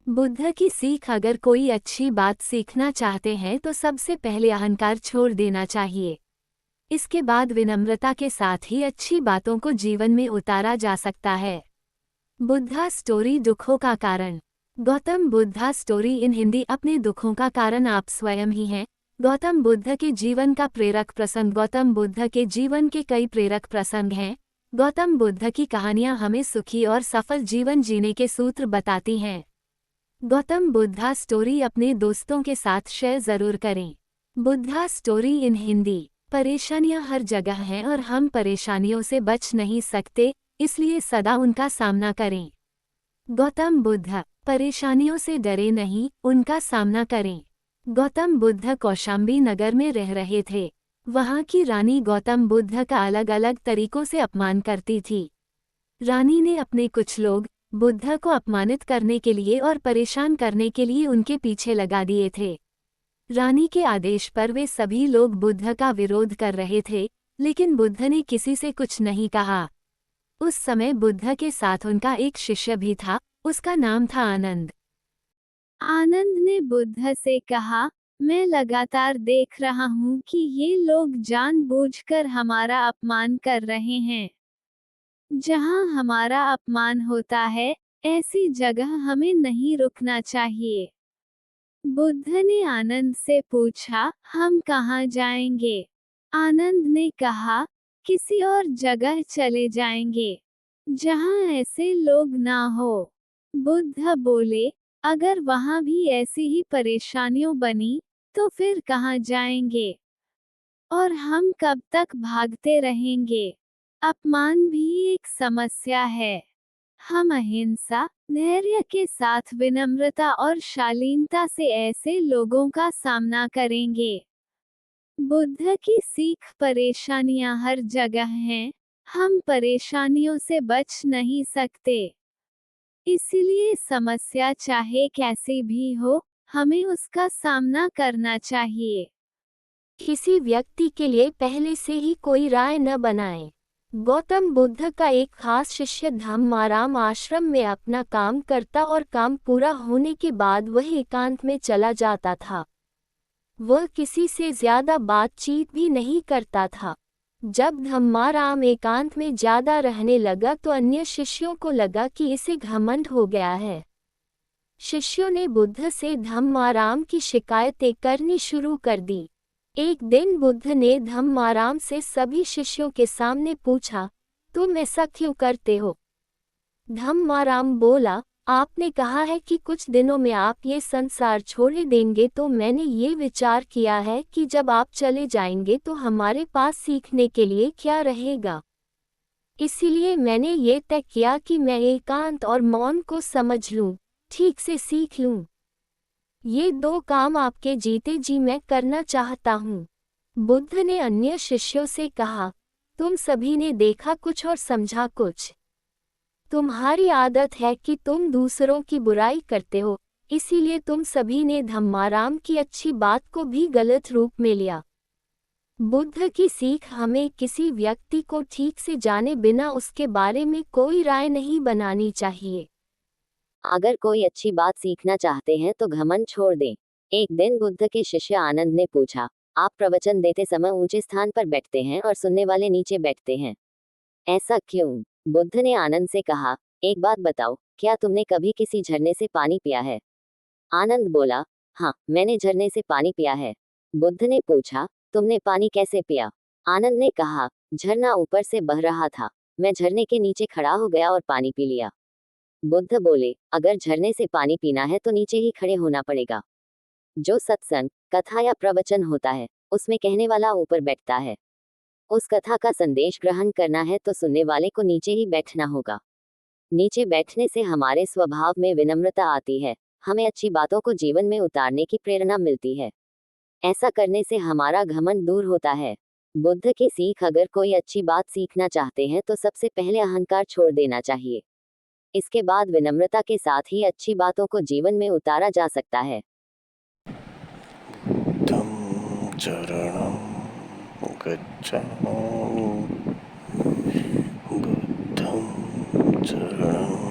बुद्ध की सीख। अगर कोई अच्छी बात सीखना चाहते हैं तो सबसे पहले अहंकार छोड़ देना चाहिए। इसके बाद विनम्रता के साथ ही अच्छी बातों को जीवन में उतारा जा सकता है। बुद्धा स्टोरी दुखों का कारण। Gautam Buddha story in Hindi. अपने दुखों का कारण आप स्वयं ही हैं। गौतम बुद्ध के जीवन का प्रेरक प्रसंग। गौतम बुद्ध के जीवन के कई प्रेरक प्रसंग हैं। गौतम बुद्ध की कहानियां हमें सुखी और सफल जीवन जीने के सूत्र बताती हैं। गौतम बुद्धा स्टोरी अपने दोस्तों के साथ शेयर जरूर करें। Buddha story in Hindi. परेशानियां हर जगह हैं और हम परेशानियों से बच नहीं सकते, इसलिए सदा उनका सामना करें। गौतम बुद्ध। परेशानियों से डरे नहीं, उनका सामना करें। गौतम बुद्ध कौशाम्बी नगर में रह रहे थे। वहां की रानी गौतम बुद्ध का अलग अलग तरीकों से अपमान करती थी। रानी ने अपने कुछ लोग बुद्ध को अपमानित करने के लिए और परेशान करने के लिए उनके पीछे लगा दिए थे। रानी के आदेश पर वे सभी लोग बुद्ध का विरोध कर रहे थे, लेकिन बुद्ध ने किसी से कुछ नहीं कहा। उस समय बुद्ध के साथ उनका एक शिष्य भी था, उसका नाम था आनंद। आनंद ने बुद्ध से कहा, मैं लगातार देख रहा हूँ कि ये लोग जानबूझकर हमारा अपमान कर रहे हैं। जहाँ हमारा अपमान होता है, ऐसी जगह हमें नहीं रुकना चाहिए। बुद्ध ने आनंद से पूछा, हम कहाँ जाएंगे? आनंद ने कहा, किसी और जगह चले जाएंगे, जहाँ ऐसे लोग ना हो। बुद्ध बोले, अगर वहाँ भी ऐसी ही परेशानियां बनी, तो फिर कहाँ जाएंगे? और हम कब तक भागते रहेंगे? अपमान भी एक समस्या है। हम अहिंसा, धैर्य के साथ विनम्रता और शालीनता से ऐसे लोगों का सामना करेंगे। बुद्ध की सीख। परेशानियां हर जगह हैं, हम परेशानियों से बच नहीं सकते। इसलिए समस्या चाहे कैसी भी हो, हमें उसका सामना करना चाहिए। किसी व्यक्ति के लिए पहले से ही कोई राय न बनाएं। गौतम बुद्ध का एक खास शिष्य धम्माराम आश्रम में अपना काम करता और काम पूरा होने के बाद वह एकांत में चला जाता था। वह किसी से ज्यादा बातचीत भी नहीं करता था। जब धम्माराम एकांत में ज्यादा रहने लगा तो अन्य शिष्यों को लगा कि इसे घमंड हो गया है। शिष्यों ने बुद्ध से धम्माराम की शिकायतें करनी शुरू कर दी। एक दिन बुद्ध ने धम्माराम से सभी शिष्यों के सामने पूछा, तुम ऐसा क्यों करते हो? धम्माराम बोला, आपने कहा है कि कुछ दिनों में आप ये संसार छोड़ देंगे, तो मैंने ये विचार किया है कि जब आप चले जाएंगे तो हमारे पास सीखने के लिए क्या रहेगा। इसीलिए मैंने ये तय किया कि मैं एकांत और मौन को समझ लूं, ठीक से सीख लूं। ये दो काम आपके जीते जी मैं करना चाहता हूँ। बुद्ध ने अन्य शिष्यों से कहा, तुम सभी ने देखा कुछ और समझा कुछ। तुम्हारी आदत है कि तुम दूसरों की बुराई करते हो, इसीलिए तुम सभी ने धम्माराम की अच्छी बात को भी गलत रूप में लिया। बुद्ध की सीख। हमें किसी व्यक्ति को ठीक से जाने बिना उसके बारे में कोई राय नहीं बनानी चाहिए। अगर कोई अच्छी बात सीखना चाहते हैं तो घमंड छोड़ दें। एक दिन बुद्ध के शिष्य आनंद ने पूछा, आप प्रवचन देते समय ऊंचे स्थान पर बैठते हैं और सुनने वाले नीचे बैठते हैं, ऐसा क्यों? बुद्ध ने आनंद से कहा, एक बात बताओ, क्या तुमने कभी किसी झरने से पानी पिया है? आनंद बोला, हाँ, मैंने झरने से पानी पिया है। बुद्ध ने पूछा, तुमने पानी कैसे पिया? आनंद ने कहा, झरना ऊपर से बह रहा था, मैं झरने के नीचे खड़ा हो गया और पानी पी लिया। बुद्ध बोले, अगर झरने से पानी पीना है तो नीचे ही खड़े होना पड़ेगा। जो सत्संग, कथा या प्रवचन होता है, उसमें कहने वाला ऊपर बैठता है। उस कथा का संदेश ग्रहण करना है तो सुनने वाले को नीचे ही बैठना होगा। नीचे बैठने से हमारे स्वभाव में विनम्रता आती है, हमें अच्छी बातों को जीवन में उतारने की प्रेरणा मिलती है। ऐसा करने से हमारा घमंड दूर होता है। बुद्ध की सीख। अगर कोई अच्छी बात सीखना चाहते हैं तो सबसे पहले अहंकार छोड़ देना चाहिए। इसके बाद विनम्रता के साथ ही अच्छी बातों को जीवन में उतारा जा सकता है। बुद्धं चरणं गच्छामि, बुद्धं चरणं